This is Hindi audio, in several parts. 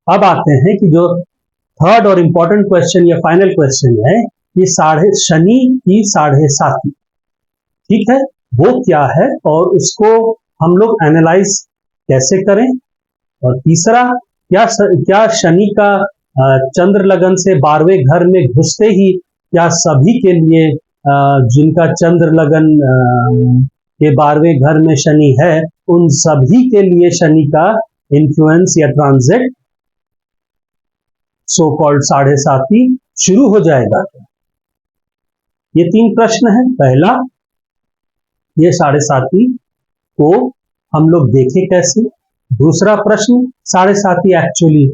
अब आते हैं कि जो थर्ड और इंपॉर्टेंट क्वेश्चन या फाइनल क्वेश्चन है, ये शनि की साढ़े साथी, ठीक है, वो क्या है और उसको हम लोग एनालाइज कैसे करें। और तीसरा, क्या शनि का चंद्र लगन से 12वें घर में घुसते ही क्या सभी के लिए जिनका चंद्र लगन के 12वें घर में शनि है, उन सभी के लिए शनि का इन्फ्लुएंस या ट्रांजिट सो कॉल्ड साढ़े साथी शुरू हो जाएगा? ये 3 प्रश्न है। पहला, ये साढ़े साथी को हम लोग देखें कैसे। दूसरा प्रश्न, साढ़े साथी एक्चुअली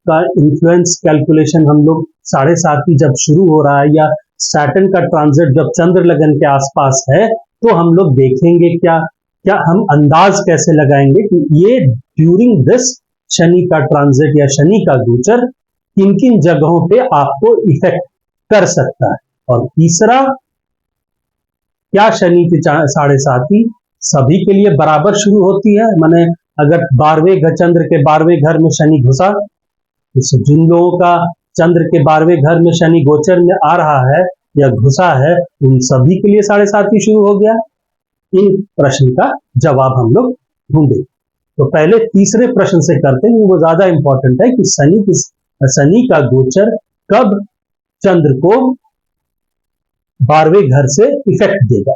का इन्फ्लुएंस कैलकुलेशन हम लोग साढ़े साथी जब शुरू हो रहा है या सैटर्न का ट्रांजिट जब चंद्र लगन के आसपास है, तो हम लोग देखेंगे क्या हम अंदाज कैसे लगाएंगे कि ये ड्यूरिंग दिस शनि का ट्रांजिट या शनि का गोचर किन किन जगहों पे आपको इफेक्ट कर सकता है। और तीसरा, क्या शनि की साढ़े साथी सभी के लिए बराबर शुरू होती है? माने अगर 12वें चंद्र के 12वें घर में शनि घुसा, जिन लोगों का चंद्र के 12वें घर में शनि गोचर में आ रहा है या घुसा है, उन सभी के लिए साढ़े साथी शुरू हो गया। इन प्रश्न का जवाब हम लोग ढूंढे। तो पहले तीसरे प्रश्न से करते हैं, वो ज्यादा इंपॉर्टेंट है कि शनि का गोचर कब चंद्र को 12वें घर से इफेक्ट देगा।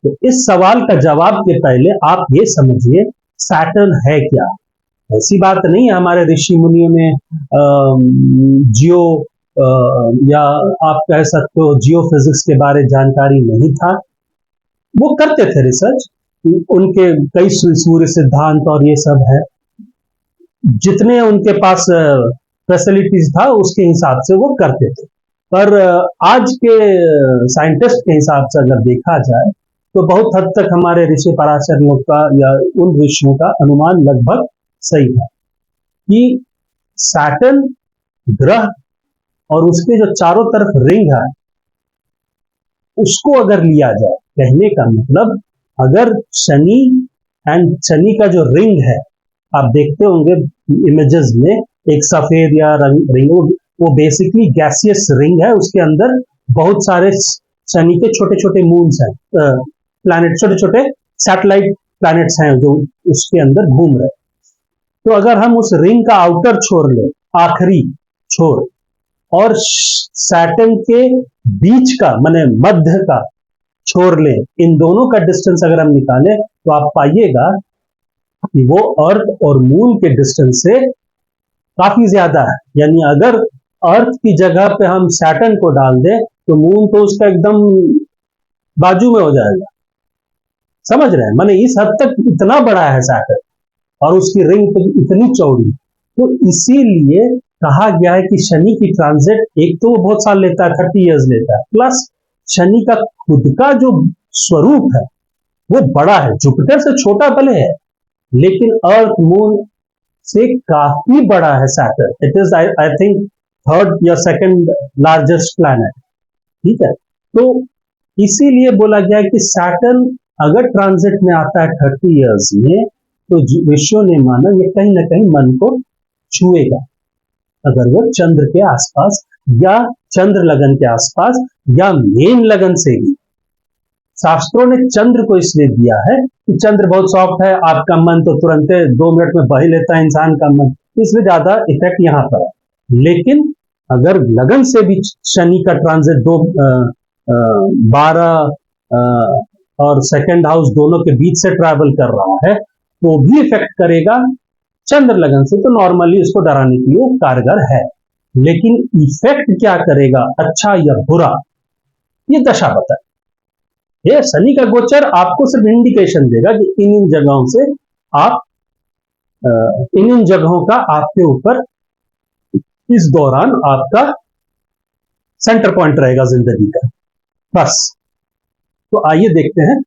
तो इस सवाल का जवाब के पहले आप ये समझिए सैटर्न है क्या। ऐसी बात नहीं है हमारे ऋषि मुनियों में जियो या आप कह सकते हो जियो फिजिक्स के बारे जानकारी नहीं था, वो करते थे रिसर्च, उनके कई सूर्य सिद्धांत और ये सब है, जितने उनके पास फैसिलिटीज था उसके हिसाब से वो करते थे। पर आज के साइंटिस्ट के हिसाब से अगर देखा जाए तो बहुत हद तक हमारे ऋषि पराशर लोग का या उन ऋषियों का अनुमान लगभग सही है कि सैटर्न ग्रह और उसके जो चारों तरफ रिंग है उसको अगर लिया जाए, कहने का मतलब अगर शनि का जो रिंग है, आप देखते होंगे इमेजेस में एक सफेद या रिंग, वो बेसिकली गैसियस रिंग है, उसके अंदर बहुत सारे शनि के छोटे छोटे मून्स हैं, प्लैनेट, छोटे छोटे सैटेलाइट प्लैनेट्स हैं जो उसके अंदर घूम रहे। तो अगर हम उस रिंग का आउटर छोर ले, आखिरी छोर, और सैटर्न के बीच का माने मध्य का छोर ले, इन दोनों का डिस्टेंस अगर हम निकालें तो आप पाइएगा कि वो अर्थ और मून के डिस्टेंस से काफी ज्यादा है। यानी अगर अर्थ की जगह पे हम सैटर्न को डाल दें तो मून तो उसका एकदम बाजू में हो जाएगा। समझ रहे हैं? माने इस हद तक इतना बड़ा है सैटर्न और उसकी रिंग इतनी चौड़ी। तो इसीलिए कहा गया है कि शनि की ट्रांजिट, एक तो वो बहुत साल लेता है, 30 इयर्स लेता है, प्लस शनि का खुद का जो स्वरूप है वो बड़ा है, जुपिटर से छोटा भले है लेकिन अर्थ मून से काफी बड़ा है Saturn. It is I think third या सेकंड लार्जेस्ट प्लैनेट, ठीक है। तो इसीलिए बोला गया कि सैटर्न अगर ट्रांजिट में आता है 30 इयर्स में, तो ऋषियों ने माना ये कहीं ना कहीं मन को छुएगा अगर वो चंद्र के आसपास या चंद्र लगन के आसपास या मेन लगन से भी। शास्त्रों ने चंद्र को इसलिए दिया है कि चंद्र बहुत सॉफ्ट है, आपका मन तो तुरंत 2 मिनट में बह ही लेता है इंसान का मन, इसलिए ज्यादा इफेक्ट यहां पर है। लेकिन अगर लगन से भी शनि का ट्रांजिट 12 और सेकंड हाउस दोनों के बीच से ट्रैवल कर रहा है तो भी इफेक्ट करेगा। चंद्र लगन से तो नॉर्मली इसको डराने के लिए कारगर है, लेकिन इफेक्ट क्या करेगा, अच्छा या बुरा, ये दशा बताए। ये शनि का गोचर आपको सिर्फ इंडिकेशन देगा कि इन जगहों से आप इन जगहों का आपके ऊपर इस दौरान आपका सेंटर पॉइंट रहेगा जिंदगी का, बस। तो आइए देखते हैं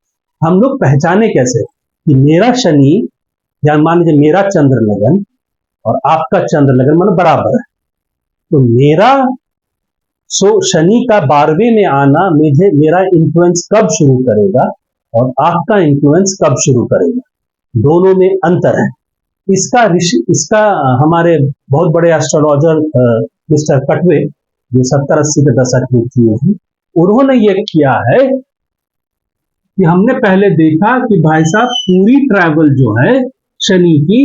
हम लोग पहचाने कैसे कि मेरा शनि, या मान लीजिए मेरा चंद्र लगन और आपका चंद्र लगन मतलब बराबर है, तो मेरा शनि का 12वें में आना मेरा इन्फ्लुएंस कब शुरू करेगा और आपका इन्फ्लुएंस कब शुरू करेगा, दोनों में अंतर है। इसका हमारे बहुत बड़े एस्ट्रोलॉजर मिस्टर कटवे, जो 70-80 के दशक में किए हैं, उन्होंने ये किया है कि हमने पहले देखा कि भाई साहब पूरी ट्रैवल जो है शनि की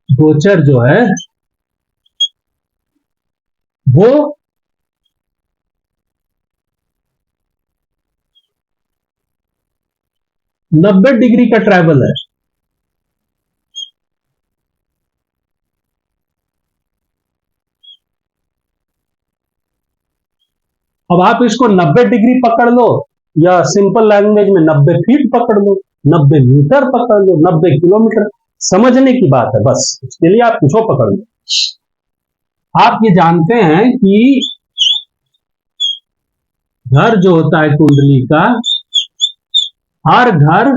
गोचर जो है वो 90 डिग्री का ट्रैवल है। अब आप इसको 90 डिग्री पकड़ लो या सिंपल लैंग्वेज में 90 फीट पकड़ लो, 90 मीटर पकड़ लो, 90 किलोमीटर, समझने की बात है बस, इसके लिए आप कुछ पकड़ लो। आप ये जानते हैं कि घर जो होता है कुंडली का, हर घर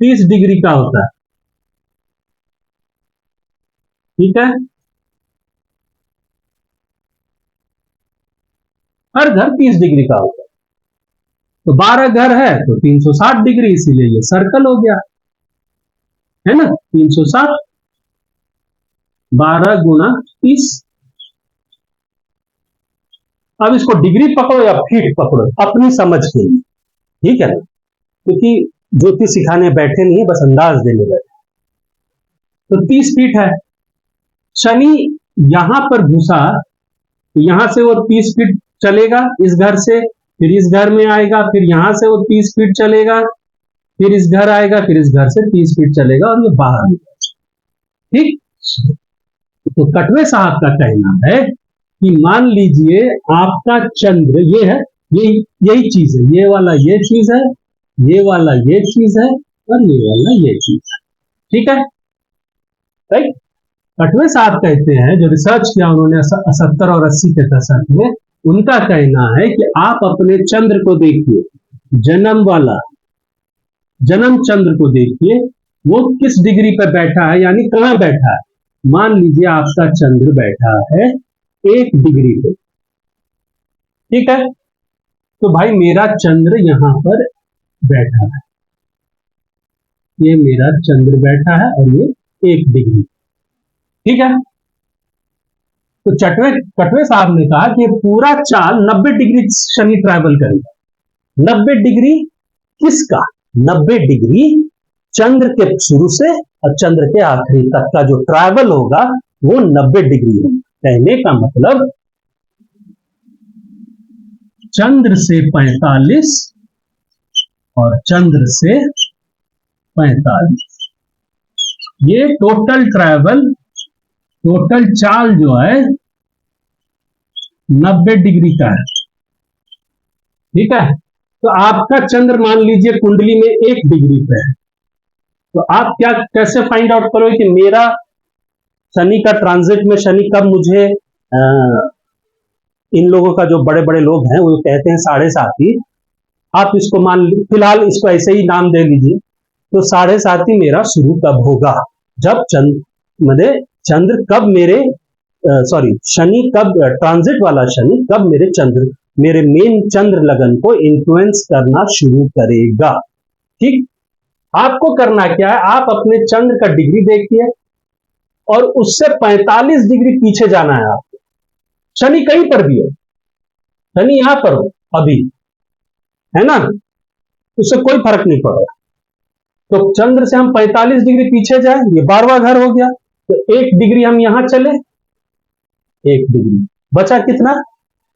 30 डिग्री का होता है, ठीक है? हर घर 30 डिग्री का होता है, तो 12 घर है तो 360 डिग्री, इसीलिए ये सर्कल हो गया, है ना? 360 12 गुना 30। अब इसको डिग्री पकड़ो या फीट पकड़ो, अपनी समझ के लिए, ठीक है ना? क्योंकि ज्योतिष सिखाने बैठे नहीं है, बस अंदाज देने बैठे। तो 30 फीट है। शनि यहां पर घुसा, यहां से वो 30 फीट चलेगा इस घर से, फिर इस घर में आएगा, फिर यहां से वो 30 फीट चलेगा, फिर इस घर आएगा, फिर इस घर से 30 फीट चलेगा और ये बाहर निकलेगा, ठीक? तो कटवे साहब का कहना है कि मान लीजिए आपका चंद्र ये है, यही चीज है, ये वाला ये चीज है, ये वाला ये चीज है और ये वाला ये चीज है, ठीक है? राइट? कटवे साहब कहते हैं, जो रिसर्च किया उन्होंने 70 और 80 के दशक में, उनका कहना है कि आप अपने चंद्र को देखिए, जन्म वाला जन्म चंद्र को देखिए, वो किस डिग्री पर बैठा है, यानी कहां बैठा है। मान लीजिए आपका चंद्र बैठा है 1 डिग्री पे, ठीक है? तो भाई मेरा चंद्र यहां पर बैठा है, ये मेरा चंद्र बैठा है और ये 1 डिग्री, ठीक है? तो कटवे साहब ने कहा कि पूरा चाल 90 डिग्री शनि ट्रैवल करेगा। 90 डिग्री किसका? 90 डिग्री चंद्र के शुरू से और चंद्र के आखिरी तक का जो ट्रैवल होगा वो 90 डिग्री होगा। कहने का मतलब चंद्र से 45 और चंद्र से 45, ये टोटल ट्रैवल, टोटल चाल जो है 90 डिग्री का है, ठीक है? तो आपका चंद्र मान लीजिए कुंडली में 1 डिग्री पे है, तो आप कैसे फाइंड आउट करोगे कि मेरा शनि का ट्रांजिट में शनि कब मुझे इन लोगों का, जो बड़े बड़े लोग हैं वो कहते हैं 7.5, आप इसको फिलहाल इसको ऐसे ही नाम दे लीजिए, तो 7.5 मेरा शुरू कब होगा, जब चंद्र कब शनि कब ट्रांजिट वाला शनि कब मेरे मेन चंद्र लगन को इन्फ्लुएंस करना शुरू करेगा, ठीक? आपको करना क्या है, आप अपने चंद्र का डिग्री देखिए और उससे 45 डिग्री पीछे जाना है आपको। शनि कहीं पर भी हो, शनि यहां पर हो अभी, है ना, उससे कोई फर्क नहीं पड़ रहा। तो चंद्र से हम 45 डिग्री पीछे जाए, ये 12वां घर हो गया, तो 1 डिग्री हम यहां चले, 1 डिग्री बचा कितना?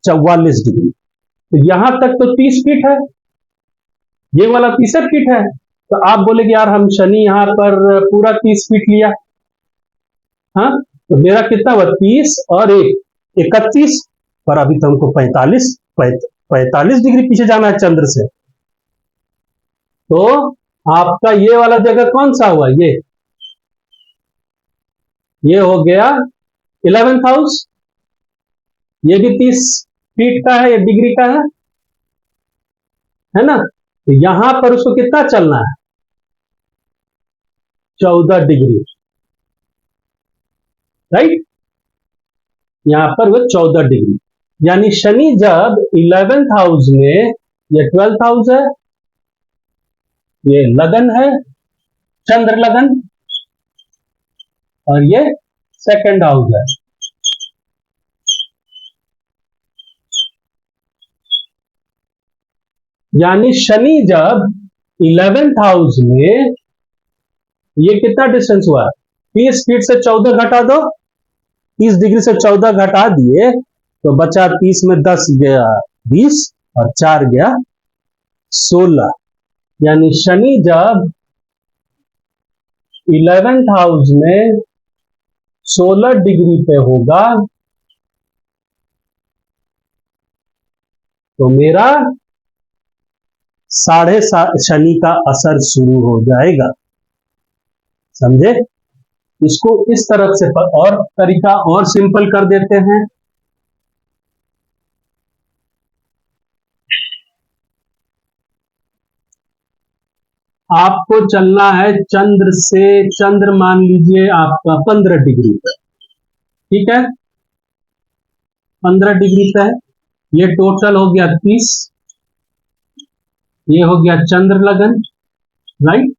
44 डिग्री। तो यहां तक तो 30 फीट है, ये वाला 30 फीट है। तो आप बोलेगे यार हम शनि यहां पर पूरा 30 फीट लिया, हाँ, तो मेरा कितना हुआ? 30 और 1 31, पर अभी तो हमको 45 डिग्री पीछे जाना है चंद्र से। तो आपका ये वाला जगह कौन सा हुआ? ये हो गया 11th हाउस, ये भी 30 फीट का है, ये डिग्री का है ना? तो यहां पर उसको कितना चलना है? 14 डिग्री, राइट? यहां पर वो 14 डिग्री। यानी शनि जब 11th हाउस में, ये 12th हाउस है, ये लगन है, चंद्र लगन, और ये सेकंड हाउस है। यानी शनि जब 11th हाउस में, ये कितना डिस्टेंस हुआ? 30 फीट से 14 घटा दो, 30 डिग्री से 14 घटा दिए तो बचा 30 में 10 गया 20 और 4 गया 16। यानी शनि जब 11th हाउस में 16 डिग्री पे होगा तो मेरा साढ़े शनि का असर शुरू हो जाएगा। समझे? इसको इस तरफ से और तरीका और सिंपल कर देते हैं। आपको चलना है चंद्र से, चंद्र मान लीजिए आपका 15 डिग्री पर, ठीक है, 15 डिग्री पे है, ये टोटल हो गया 30, ये हो गया चंद्र लगन, राइट।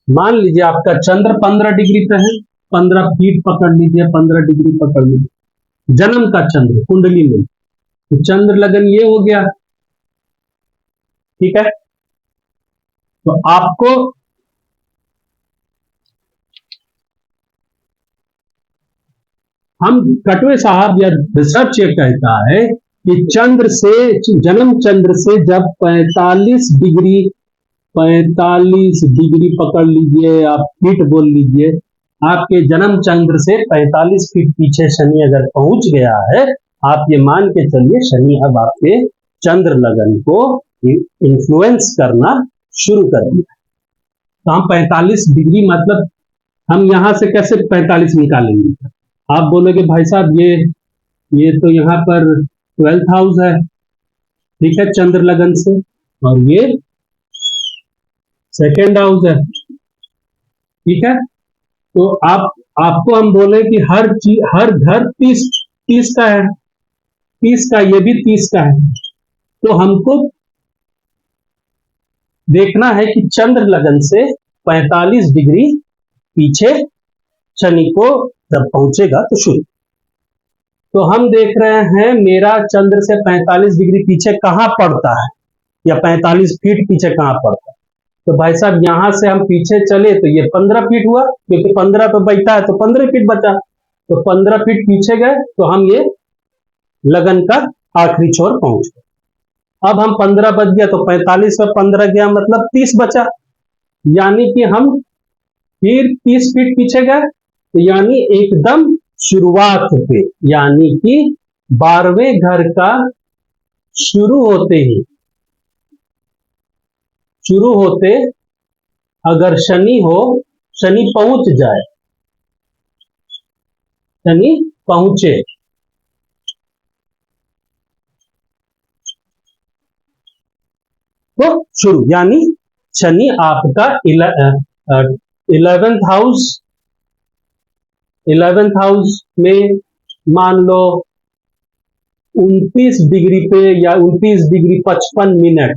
मान लीजिए आपका चंद्र 15 डिग्री पे है, 15 फीट पकड़ लीजिए, 15 डिग्री पकड़ लीजिए, जन्म का चंद्र कुंडली में, तो चंद्र लगन ये हो गया, ठीक है। तो आपको हम कटवे साहब या रिसर्च ये कहता है कि चंद्र से, जन्म चंद्र से जब 45 डिग्री पकड़ लीजिए, आप फीट बोल लीजिए, आपके जन्म चंद्र से 45 फीट पीछे शनि अगर पहुंच गया है, आप ये मान के चलिए शनि अब आपके चंद्र लगन को इन्फ्लुएंस करना शुरू कर दिया। तो हम 45 डिग्री मतलब हम यहां से कैसे 45 निकालेंगे? आप बोलोगे भाई साहब ये तो यहाँ पर 12th हाउस है, ठीक है, चंद्र लगन से, और ये सेकेंड हाउस है, ठीक है। तो आपको हम बोले कि हर चीज, हर घर 30 का है, 30 का, ये भी 30 का है, तो हमको देखना है कि चंद्र लगन से 45 डिग्री पीछे शनि को जब पहुंचेगा तो शुरू। तो हम देख रहे हैं मेरा चंद्र से 45 डिग्री पीछे कहां पड़ता है, या 45 फीट पीछे कहां पड़ता है। तो भाई साहब यहां से हम पीछे चले तो ये 15 फीट हुआ, क्योंकि 15 पे बैठा है तो 15 फीट बचा, तो 15 फीट पीछे गए तो हम ये लगन का आखिरी छोर पहुंच गए। अब हम 15 बच गया तो 45 में 15 गया मतलब 30 बचा, यानी कि हम फिर 30 फीट पीछे गए, तो यानी एकदम शुरुआत पे, यानी कि 12वें घर का शुरू होते अगर शनि हो, शनि पहुंच जाए, शनि पहुंचे तो शुरू, यानी शनि आपका 11th हाउस में मान लो 29 डिग्री पे, या 29 डिग्री 55 मिनट,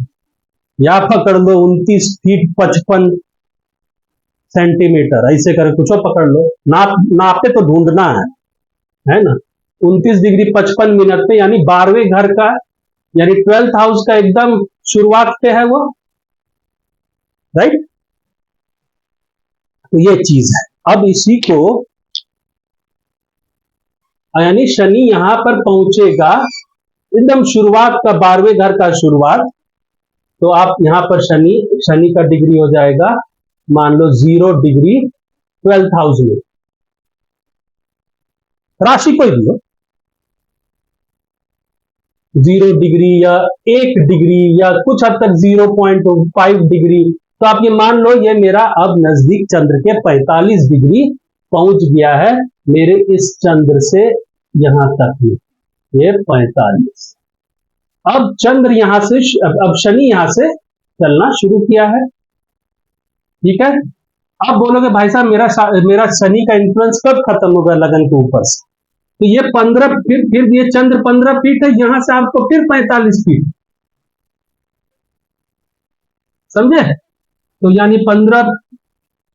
या पकड़ लो 29 फीट 55 सेंटीमीटर, ऐसे कर कुछ पकड़ लो, नापे तो ढूंढना है ना। 29 डिग्री 55 मिनट पे, यानी 12वें घर का, यानी 12th हाउस का एकदम शुरुआत पे है वो, राइट। तो ये चीज है। अब इसी को, यानी शनि यहां पर पहुंचेगा एकदम शुरुआत का, 12वें घर का शुरुआत, तो आप यहां पर शनि का डिग्री हो जाएगा मान लो 0 डिग्री 12th हाउस में, राशि कोई भी हो, 0 डिग्री या 1 डिग्री या कुछ हद तक 0.5 डिग्री, तो आप ये मान लो ये मेरा अब नजदीक चंद्र के 45 डिग्री पहुंच गया है, मेरे इस चंद्र से यहां तक में ये 45। अब चंद्र यहां से, अब शनि यहां से चलना शुरू किया है, ठीक है। आप बोलोगे भाई साहब मेरा शनि का इंफ्लुएंस कब खत्म होगा लगन के ऊपर से? तो ये 15 फिर ये चंद्र 15 फीट है, यहां से आपको फिर 45 फीट, समझे? तो यानी 15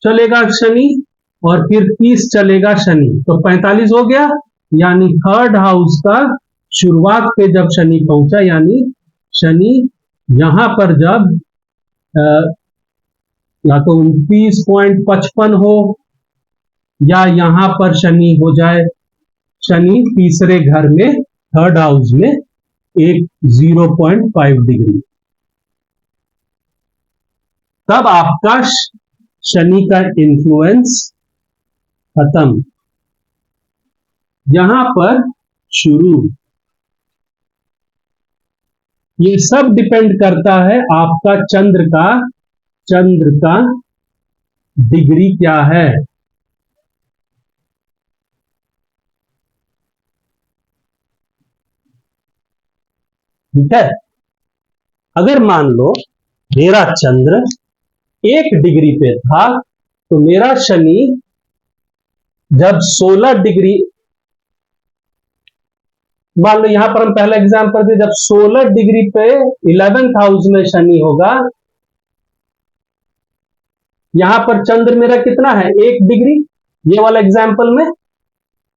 चलेगा शनि और फिर 30 चलेगा शनि, तो 45 हो गया। यानी थर्ड हाउस का शुरुआत पे जब शनि पहुंचा, यानी शनि यहां पर जब या तो 29.55 हो, या यहां पर शनि हो जाए, शनि तीसरे घर में थर्ड हाउस में एक 0.5 डिग्री, तब आपका शनि का इन्फ्लुएंस खत्म, यहां पर शुरू। ये सब डिपेंड करता है आपका चंद्र का डिग्री क्या है। ठीक है, अगर मान लो मेरा चंद्र 1 डिग्री पे था, तो मेरा शनि जब 16 डिग्री, मान लो यहां पर हम पहला एग्जांपल दे, जब 16 डिग्री पे 11th हाउस में शनि होगा, यहां पर चंद्र मेरा कितना है 1 डिग्री, ये वाला एग्जांपल में,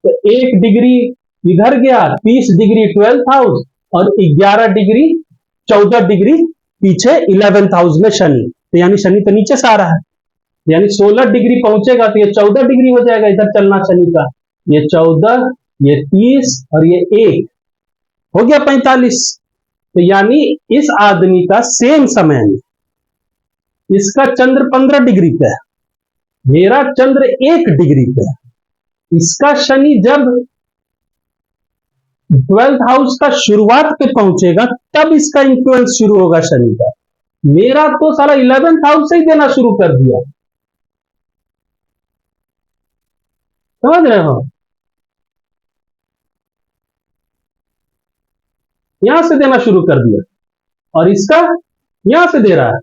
तो 1 डिग्री इधर गया, 30 डिग्री 12th हाउस, और 11 डिग्री 14 डिग्री पीछे 11th हाउस में शनि, तो यानी शनि तो नीचे से आ रहा है, यानी 16 डिग्री पहुंचेगा तो ये 14 डिग्री हो जाएगा, इधर चलना शनि का, ये 14, ये 30 और ये 1 हो गया 45। तो यानी इस आदमी का सेम समय में इसका चंद्र 15 डिग्री पे है, मेरा चंद्र 1 डिग्री पे है, इसका शनि जब 12th हाउस का शुरुआत पे पहुंचेगा तब इसका इंफ्लुएंस शुरू होगा शनि का, मेरा तो सारा 11th हाउस से ही देना शुरू कर दिया, समझ रहे हो? यहां से देना शुरू कर दिया और इसका यहां से दे रहा है,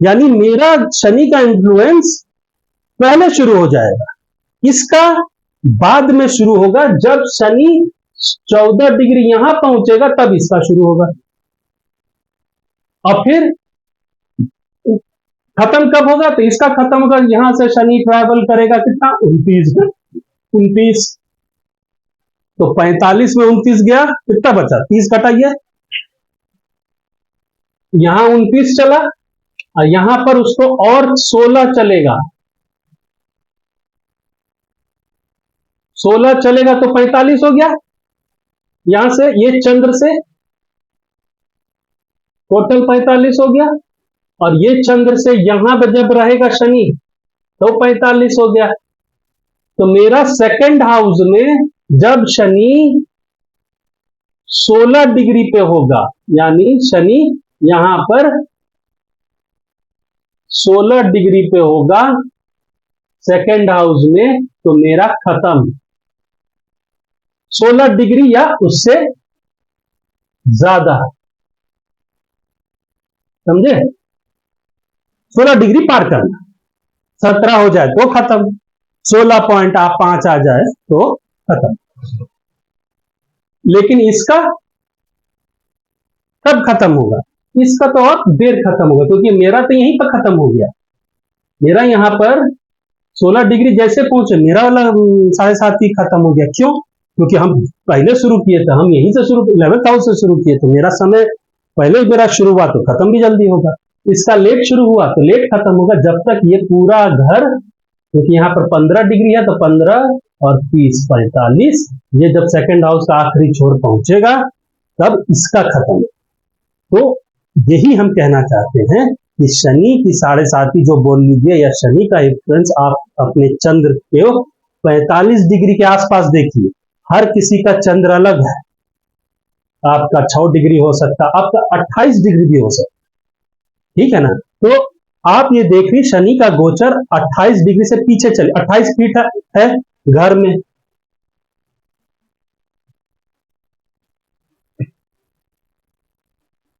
यानी मेरा शनि का इन्फ्लुएंस पहले शुरू हो जाएगा, इसका बाद में शुरू होगा, जब शनि 14 डिग्री यहां पहुंचेगा तब इसका शुरू होगा, और फिर खत्म कब होगा, तो इसका खत्म होगा यहां से शनि ट्रैवल करेगा कितना 29 में, 29, तो 45 में 29 गया, कितना बचा 30 घटाइए, यहां 29 चला और यहां पर उसको और 16 चलेगा, 16 चलेगा तो 45 हो गया, यहां से ये चंद्र से टोटल 45 हो गया, और ये चंद्र से यहां पर जब रहेगा शनि तो 45 हो गया, तो मेरा सेकंड हाउस में जब शनि 16 डिग्री पे होगा, यानी शनि यहां पर 16 डिग्री पे होगा सेकंड हाउस में, तो मेरा खत्म, 16 डिग्री या उससे ज्यादा, समझे? 16 डिग्री पार करना, 17 हो जाए तो खत्म, 16.5 आ जाए तो खत्म, लेकिन इसका कब खत्म होगा, इसका तो और देर खत्म होगा, क्योंकि मेरा तो यहीं पर खत्म हो गया, मेरा यहां पर 16 डिग्री जैसे पहुंचे मेरा वाला 7.5 ही खत्म हो गया, क्यों? क्योंकि हम पहले शुरू किए थे, हम यहीं से शुरू 11th हाउस से शुरू किए, तो मेरा समय पहले मेरा शुरू हुआ तो खत्म भी जल्दी होगा, इसका लेट शुरू हुआ तो लेट खत्म होगा, जब तक ये पूरा घर, क्योंकि यहाँ पर 15 डिग्री है तो 15 और 30 45, ये जब सेकंड हाउस का आखिरी छोर पहुंचेगा तब इसका खत्म, तो यही हम कहना चाहते हैं कि शनि की 7.5 जो बोल लीजिए, या शनि का इन्फ्लुएंस आप अपने चंद्र के 45 डिग्री के आसपास देखिए, हर किसी का चंद्र अलग है, आपका 6 डिग्री हो सकता, आपका 28 डिग्री भी हो सकता, ठीक है ना? तो आप ये देखिए शनि का गोचर 28 डिग्री से पीछे चले, 28 फीट है घर में,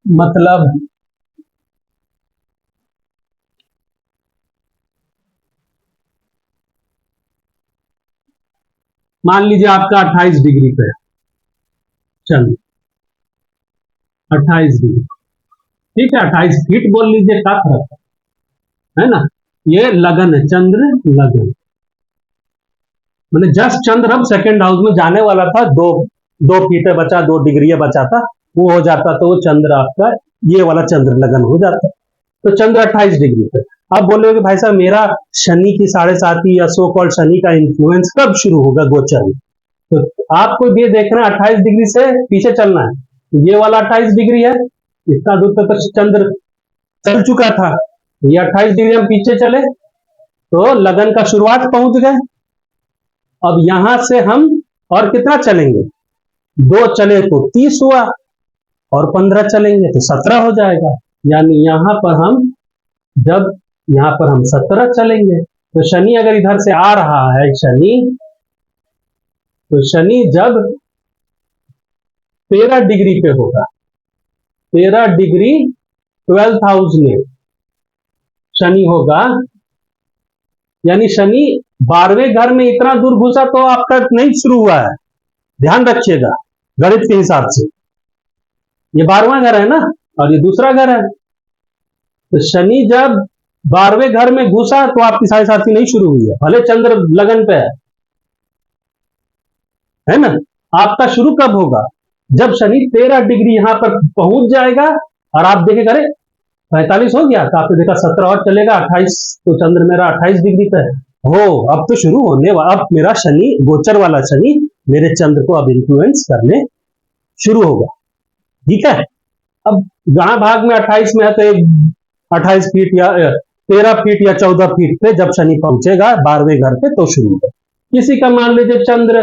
मतलब मान लीजिए आपका 28 डिग्री पे है चंद्र, 28 डिग्री, ठीक है, 28 फीट बोल लीजिए, क्या फर्क है ना। ये लगन है, चंद्र लगन, मतलब जस्ट चंद्र अब सेकंड हाउस में जाने वाला था, दो फीट बचा, 2 डिग्री बचा था, वो हो जाता तो वो चंद्र आपका ये वाला चंद्र लगन हो जाता। तो चंद्र 28 डिग्री पे। आप बोलोगे भाई साहब मेरा शनि की 7.5 या सो कॉल्ड शनि का इन्फ्लुएंस कब शुरू होगा गोचर में? तो आपको ये देखना 28 डिग्री से पीछे चलना है। ये वाला 28 डिग्री है, इतना दूर तक चंद्र चल चुका था, ये 28 डिग्री हम पीछे चले तो लगन का शुरुआत पहुंच गए। अब यहां से हम और कितना चलेंगे, 2 चले तो 30 हुआ, और 15 चलेंगे तो 17 हो जाएगा। यानी यहां पर हम जब यहां पर हम 17 चलेंगे तो शनि अगर इधर से आ रहा है शनि, तो शनि जब 13 डिग्री पे होगा, 13 डिग्री 12th हाउस में शनि होगा, यानी शनि 12वें घर में इतना दूर घुसा तो आपका नहीं शुरू हुआ है, ध्यान रखिएगा गणित के हिसाब से। ये 12वां घर है ना, और ये दूसरा घर है, तो शनि जब 12वें घर में घुसा तो आपकी 7.5 नहीं शुरू हुई है, भले चंद्र लगन पे है ना। आपका शुरू कब होगा, जब शनि 13 डिग्री यहां पर पहुंच जाएगा, और आप देखें अरे 45 हो गया, तो आपने देखा 17 और चलेगा, 28, तो चंद्र मेरा 28 डिग्री पे हो, अब तो शुरू होने वाला, अब मेरा शनि गोचर वाला शनि मेरे चंद्र को अब इन्फ्लुएंस करने शुरू होगा, ठीक है। अब गांव भाग में 28 में है तो 28 फीट या 13 फीट या 14 फीट पे जब शनि पहुंचेगा 12वें घर पे तो शुरू होगा। किसी का मान लीजिए चंद्र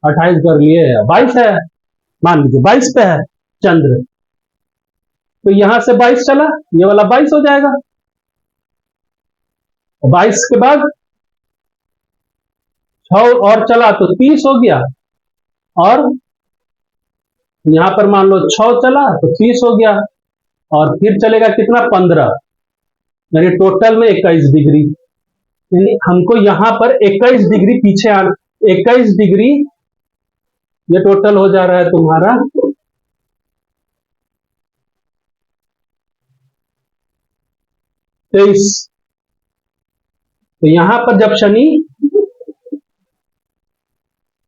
28 कर लिए 22 है, मान लीजिए 22 पे है चंद्र, तो यहां से 22 चला, ये वाला 22 हो जाएगा, 22 के बाद 6 और चला तो 30 हो गया, और यहां पर मान लो 6 चला तो 30 हो गया, और फिर चलेगा कितना 15, यानी टोटल में 21 डिग्री। यानी हमको यहां पर 21 डिग्री पीछे आना, 21 डिग्री ये टोटल हो जा रहा है तुम्हारा 23। तो यहां पर जब शनि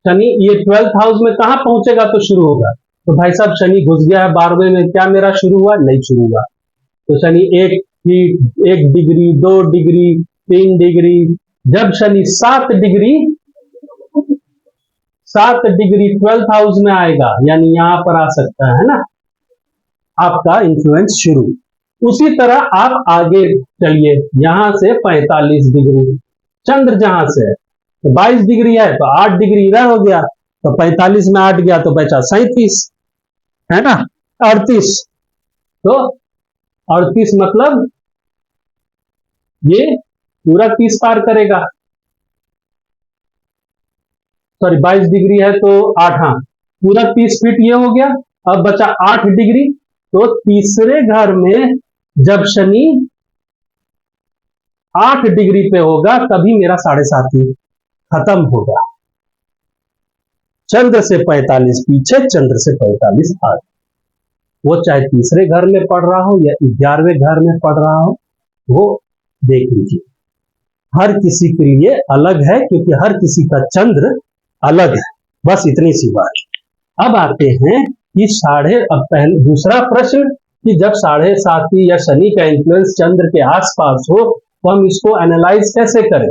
ये 12th हाउस में कहां पहुंचेगा तो शुरू होगा, तो भाई साहब शनि घुस गया है 12वें में, क्या मेरा शुरू हुआ, नहीं शुरू हुआ। तो Shani 1 feet 1 degree 2 degree 3 degree, जब शनि 7 डिग्री 12th हाउस में आएगा, यानी यहां पर आ सकता है ना आपका इन्फ्लुएंस शुरू। उसी तरह आप आगे चलिए, यहां से 45 डिग्री चंद्र जहां से है, तो 22 डिग्री है तो 8 डिग्री इधर हो गया, तो 45 में 8 गया तो बचा 37, है ना, 38। तो 38 मतलब ये पूरा 30 पार करेगा, सॉरी 22 डिग्री है तो 8, हाँ पूरा 30 फीट ये हो गया। अब बचा 8 डिग्री, तो तीसरे घर में जब शनि 8 डिग्री पे होगा तभी मेरा 7.5 खत्म होगा। चंद्र से 45 पीछे, चंद्र से 45 आगे, वो चाहे तीसरे घर में पड़ रहा हो या 11वें घर में पड़ रहा हो, वो देख लीजिए। हर किसी के लिए अलग है, क्योंकि हर किसी का चंद्र अलग है, बस इतनी सी बात। अब आते हैं कि अब पहले दूसरा प्रश्न कि जब 7.5 या शनि का इन्फ्लुएंस चंद्र के आसपास हो तो हम इसको एनालाइज कैसे करें।